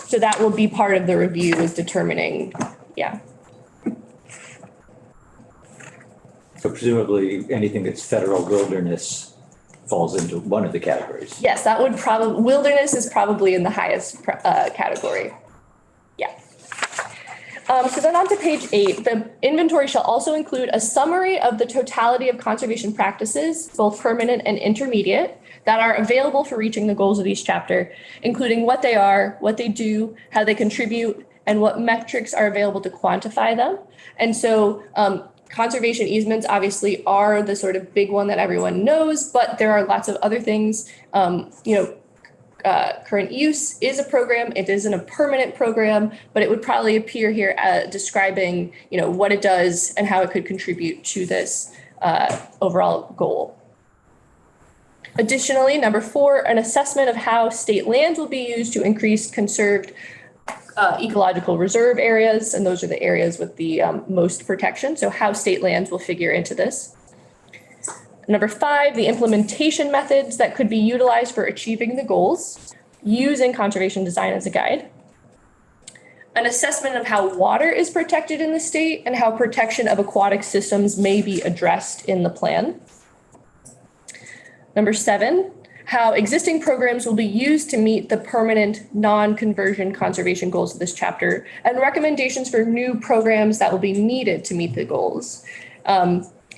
So that will be part of the review, is determining, yeah. So presumably anything that's federal wilderness falls into one of the categories. Yes, that would probably, wilderness is probably in the highest category. Yeah. So then on to page 8, the inventory shall also include a summary of the totality of conservation practices, both permanent and intermediate, that are available for reaching the goals of each chapter, including what they are, what they do, how they contribute, and what metrics are available to quantify them. And so conservation easements obviously are the sort of big one that everyone knows, but there are lots of other things. Current use is a program. It isn't a permanent program, but it would probably appear here describing, what it does and how it could contribute to this overall goal. Additionally, number 4, an assessment of how state lands will be used to increase conserved ecological reserve areas, and those are the areas with the most protection. So how state lands will figure into this. Number 5, the implementation methods that could be utilized for achieving the goals, using conservation design as a guide. An assessment of how water is protected in the state and how protection of aquatic systems may be addressed in the plan. Number 7, how existing programs will be used to meet the permanent non-conversion conservation goals of this chapter, and recommendations for new programs that will be needed to meet the goals.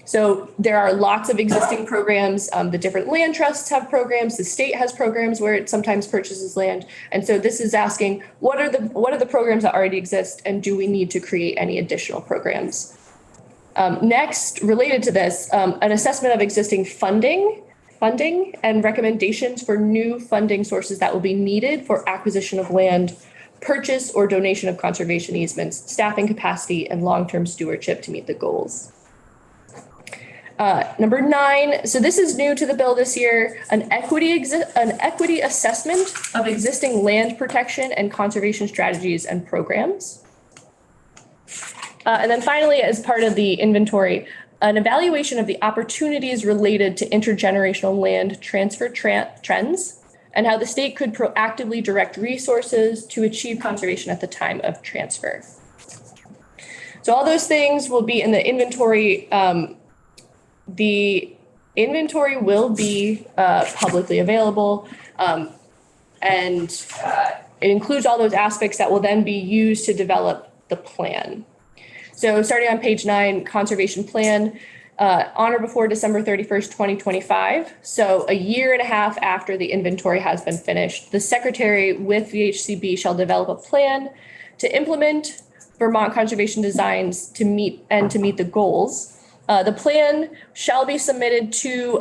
So there are lots of existing programs. The different land trusts have programs. The state has programs where it sometimes purchases land. And so this is asking, what are the programs that already exist, and do we need to create any additional programs? Next, related to this, an assessment of existing funding and recommendations for new funding sources that will be needed for acquisition of land, purchase or donation of conservation easements, staffing capacity, and long-term stewardship to meet the goals. Number 9, so this is new to the bill this year, an equity assessment of existing land protection and conservation strategies and programs. And then finally, as part of the inventory, an evaluation of the opportunities related to intergenerational land transfer trends and how the state could proactively direct resources to achieve conservation at the time of transfer. So all those things will be in the inventory. The inventory will be publicly available, and it includes all those aspects that will then be used to develop the plan. So starting on page 9, conservation plan, on or before December 31st, 2025. So a year and a half after the inventory has been finished, the secretary with VHCB shall develop a plan to implement Vermont conservation designs to meet the goals. The plan shall be submitted to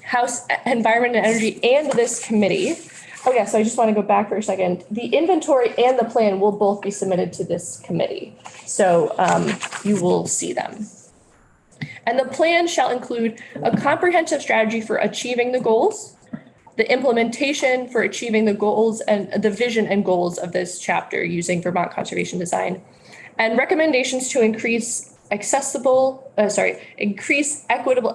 House Environment and Energy and this committee. Oh yeah, so I just want to go back for a second. The inventory and the plan will both be submitted to this committee. So you will see them. And the plan shall include a comprehensive strategy for achieving the goals, the implementation for achieving the goals and the vision and goals of this chapter using Vermont conservation design, and recommendations to increase equitable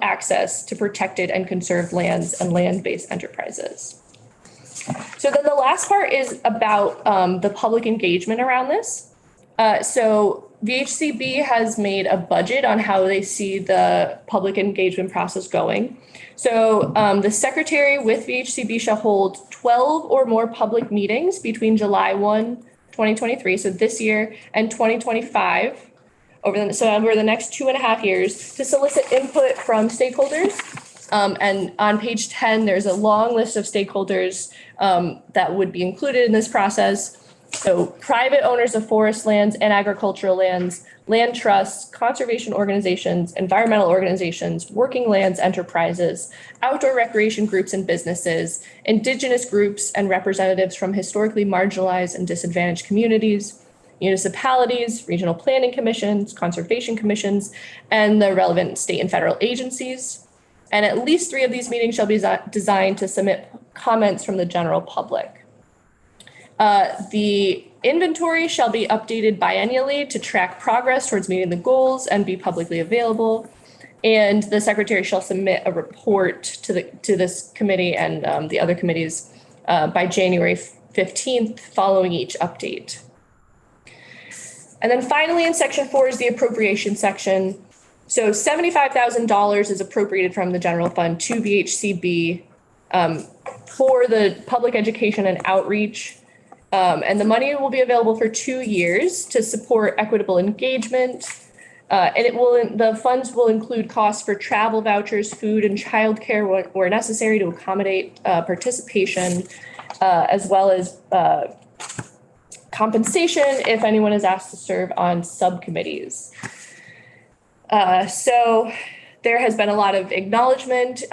access to protected and conserved lands and land-based enterprises. So then the last part is about the public engagement around this. So VHCB has made a budget on how they see the public engagement process going. So the secretary with VHCB shall hold 12 or more public meetings between July 1, 2023, so this year, and 2025, over the next 2.5 years, to solicit input from stakeholders. And on page 10, there's a long list of stakeholders that would be included in this process. So private owners of forest lands and agricultural lands, land trusts, conservation organizations, environmental organizations, working lands enterprises, outdoor recreation groups and businesses, indigenous groups and representatives from historically marginalized and disadvantaged communities, municipalities, regional planning commissions, conservation commissions, and the relevant state and federal agencies. And at least 3 of these meetings shall be designed to submit comments from the general public. The inventory shall be updated biennially to track progress towards meeting the goals and be publicly available. And the secretary shall submit a report to this committee and the other committees by January 15th following each update. And then finally in section 4 is the appropriation section. So $75,000 is appropriated from the general fund to VHCB for the public education and outreach. And the money will be available for 2 years to support equitable engagement. And the funds will include costs for travel vouchers, food and childcare where necessary to accommodate participation, as well as compensation if anyone is asked to serve on subcommittees. So there has been a lot of acknowledgement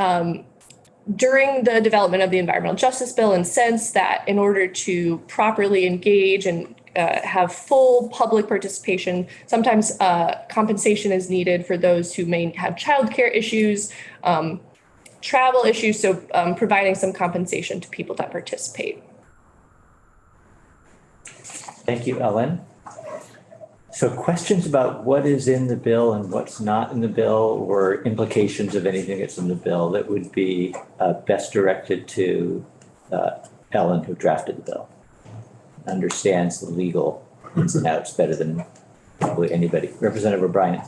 during the development of the environmental justice bill, and since that in order to properly engage and have full public participation, sometimes compensation is needed for those who may have childcare issues, travel issues, so providing some compensation to people that participate. Thank you, Ellen. So questions about what is in the bill and what's not in the bill, or implications of anything that's in the bill, that would be best directed to Ellen, who drafted the bill. Understands the legal ins and outs better than probably anybody. Representative O'Brien.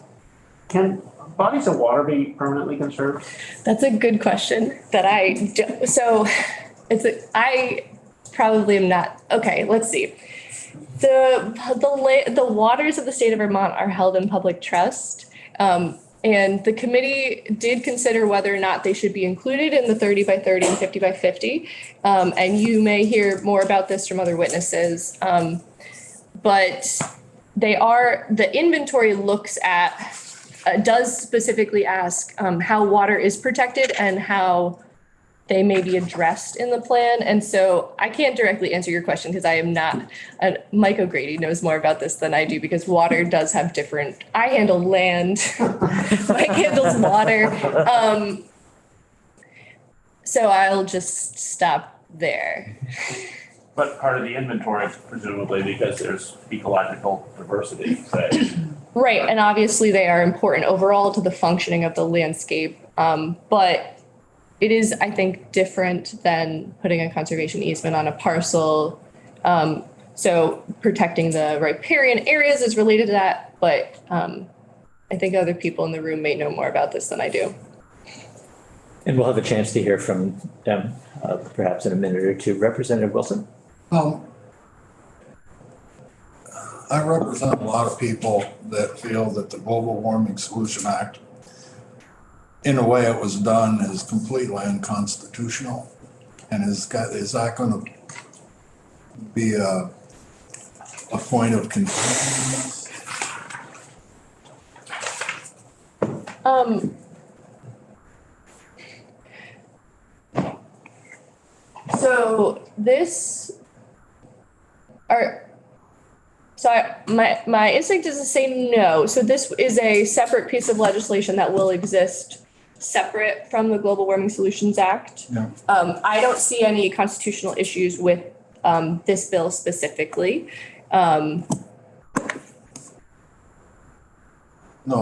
Can bodies of water be permanently conserved? That's a good question that I probably am not. Okay, let's see. The waters of the state of Vermont are held in public trust. And the committee did consider whether or not they should be included in the 30 by 30 and 50 by 50. And you may hear more about this from other witnesses. But the inventory looks at, does specifically ask how water is protected and how they may be addressed in the plan. And so I can't directly answer your question because I am not, Mike O'Grady knows more about this than I do, because water does have different, I handle land, Mike handles water. So I'll just stop there. But part of the inventory, presumably, because there's ecological diversity, say. Right, and obviously they are important overall to the functioning of the landscape. But it is, I think, different than putting a conservation easement on a parcel. So protecting the riparian areas is related to that, but I think other people in the room may know more about this than I do. And we'll have a chance to hear from them perhaps in a minute or two. Representative Wilson? I represent a lot of people that feel that the Global Warming Solution Act, in the way it was done, is completely unconstitutional. And is that going to be a point of contention? So this my instinct is to say no. So this is a separate piece of legislation that will exist separate from the Global Warming Solutions Act. Yeah. I don't see any constitutional issues with this bill specifically. No,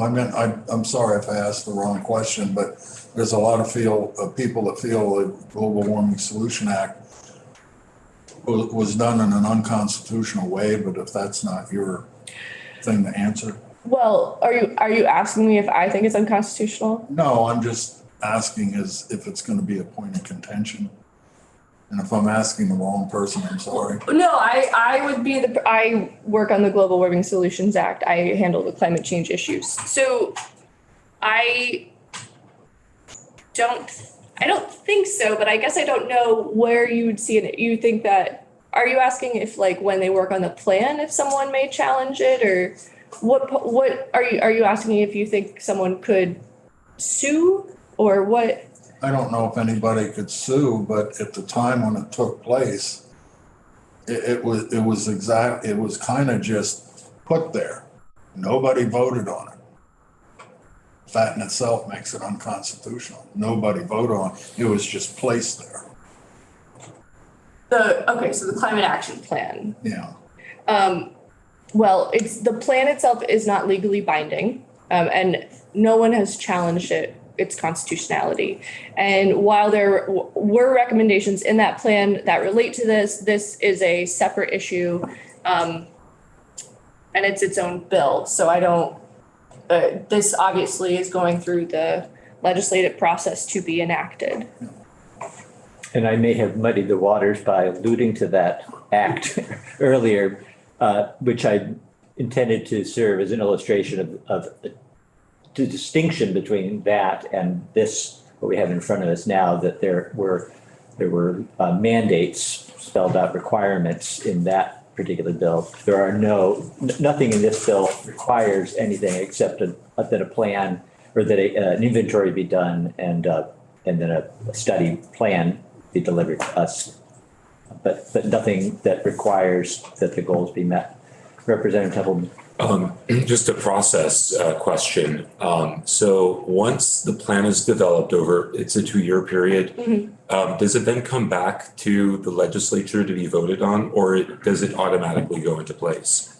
I meant, I'm sorry if I asked the wrong question, but there's a lot of people that feel the Global Warming Solution Act was done in an unconstitutional way, but if that's not your thing to answer. Well, are you asking me if I think it's unconstitutional? No, I'm just asking if it's going to be a point of contention. And if I'm asking the wrong person, I'm sorry. No, I work on the Global Warming Solutions Act. I handle the climate change issues. So I don't think so, but I guess I don't know where you would see it. You think that, are you asking if like when they work on the plan, if someone may challenge it, or what are you asking me if you think someone could sue or what? I don't know if anybody could sue, but at the time when it took place, it was kind of just put there. Nobody voted on it. That in itself makes it unconstitutional. Nobody voted on it. It was just placed there. So the climate action plan. Yeah. Well, the plan itself is not legally binding, and no one has challenged its constitutionality. And while there were recommendations in that plan that relate to this is a separate issue, and it's its own bill. So I don't. This obviously is going through the legislative process to be enacted. And I may have muddied the waters by alluding to that act earlier, which I intended to serve as an illustration of the distinction between that and this, what we have in front of us now, that there were mandates, spelled out requirements in that particular bill. There are nothing in this bill requires anything except that a plan or that an inventory be done and then a study plan be delivered to us. But nothing that requires that the goals be met. Representative Templeman. Just a process question. So once the plan is developed it's a 2-year period, does it then come back to the legislature to be voted on, or does it automatically go into place?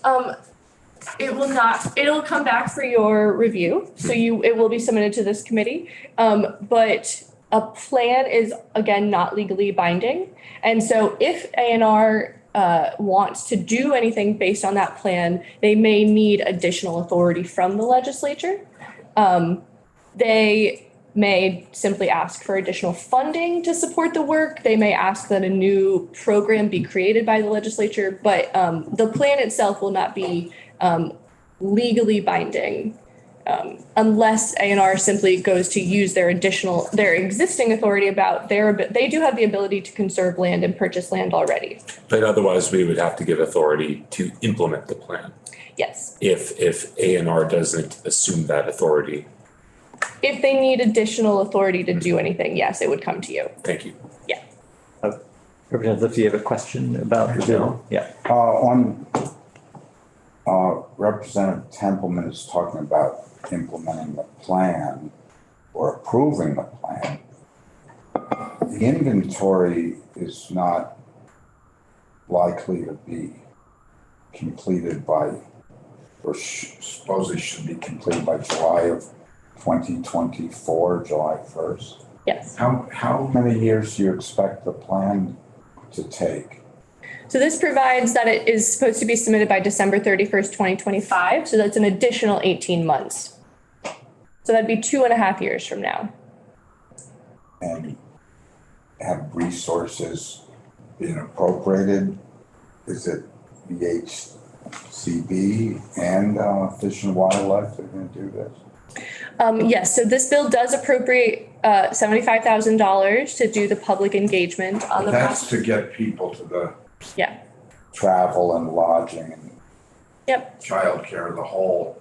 It will not, it'll come back for your review. So it will be submitted to this committee. But a plan is, again, not legally binding. And so if A&R wants to do anything based on that plan, they may need additional authority from the legislature. They may simply ask for additional funding to support the work. They may ask that a new program be created by the legislature, but the plan itself will not be legally binding unless A&R simply goes to use their existing authority they do have the ability to conserve land and purchase land already. But otherwise, we would have to give authority to implement the plan. Yes. If A&R doesn't assume that authority. If they need additional authority to do anything, yes, it would come to you. Thank you. Yeah. Representative, do you have a question about the bill? Yeah. Representative Templeman is talking about implementing the plan or approving the plan. The inventory is not likely to be completed by or supposedly should be completed by July of 2024, July 1st. Yes. How many years do you expect the plan to take? So this provides that it is supposed to be submitted by December 31st, 2025. So that's an additional 18 months. So that'd be 2.5 years from now. And have resources been appropriated? Is it VHCB and Fish and Wildlife that are going to do this? Yes, so this bill does appropriate $75,000 to do the public engagement on the That's process. to get people to the Yeah. travel and lodging and Yep. childcare, the whole,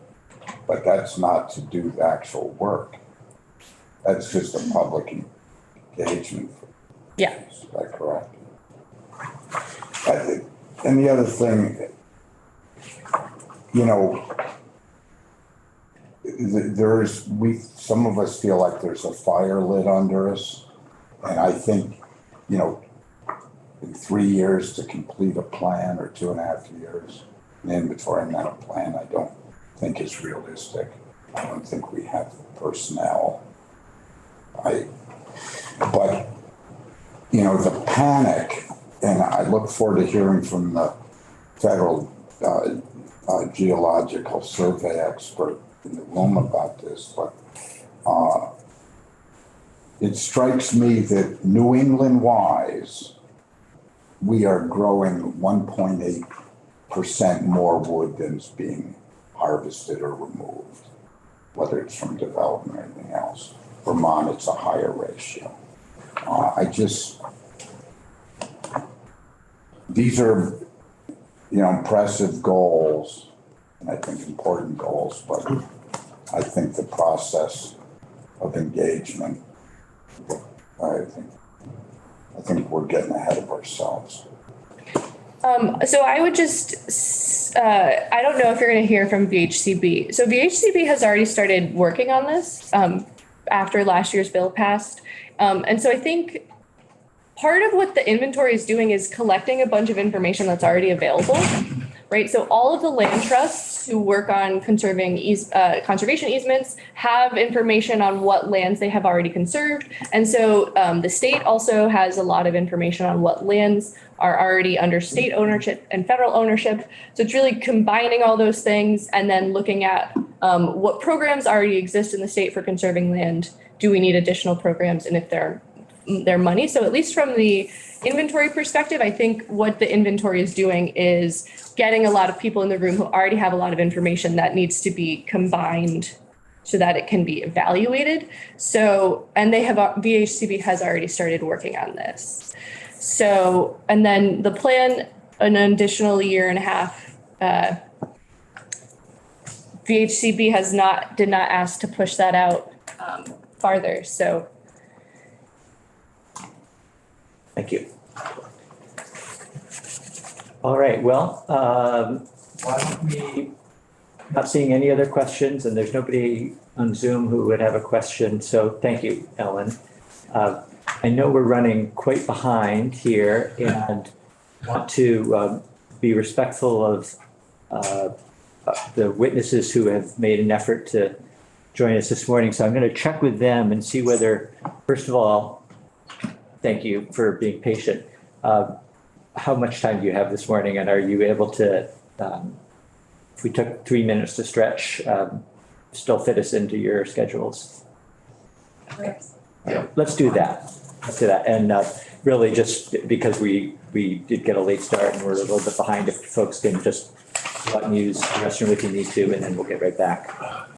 but that's not to do the actual work. That's just a public engagement. Yeah. Is that correct? And the other thing, you know, some of us feel like there's a fire lit under us. And I think, you know, in 3 years to complete a plan or 2.5 years, an inventory and then a plan, I don't think is realistic. I don't think we have the personnel. But, you know, the panic, and I look forward to hearing from the federal geological survey expert in the room about this, but it strikes me that New England-wise, we are growing 1.8% more wood than is being harvested or removed, whether it's from development or anything else. Vermont, it's a higher ratio. These are, you know, impressive goals, and I think important goals, but I think the process of engagement, I think we're getting ahead of ourselves. So I would just, I don't know if you're going to hear from VHCB. So VHCB has already started working on this after last year's bill passed. And so I think part of what the inventory is doing is collecting a bunch of information that's already available, right? So all of the land trusts who work on conservation easements have information on what lands they have already conserved. And so the state also has a lot of information on what lands are already under state ownership and federal ownership. So it's really combining all those things and then looking at what programs already exist in the state for conserving land. Do we need additional programs? And if they're money. So at least from the inventory perspective, I think what the inventory is doing is getting a lot of people in the room who already have a lot of information that needs to be combined so that it can be evaluated. So, and VHCB has already started working on this. So, and then the plan, an additional 1.5 years, VHCB did not ask to push that out farther. So. Thank you. All right, well, why don't we, not seeing any other questions, and there's nobody on Zoom who would have a question, so thank you, Ellen. I know we're running quite behind here and want to be respectful of the witnesses who have made an effort to join us this morning. So I'm going to check with them and see whether, first of all, thank you for being patient. How much time do you have this morning, and are you able to, if we took 3 minutes to stretch, still fit us into your schedules? Let's do that. Let's do that. And really just because we did get a late start and we're a little bit behind, if folks can just use the restroom if you need to, and then we'll get right back.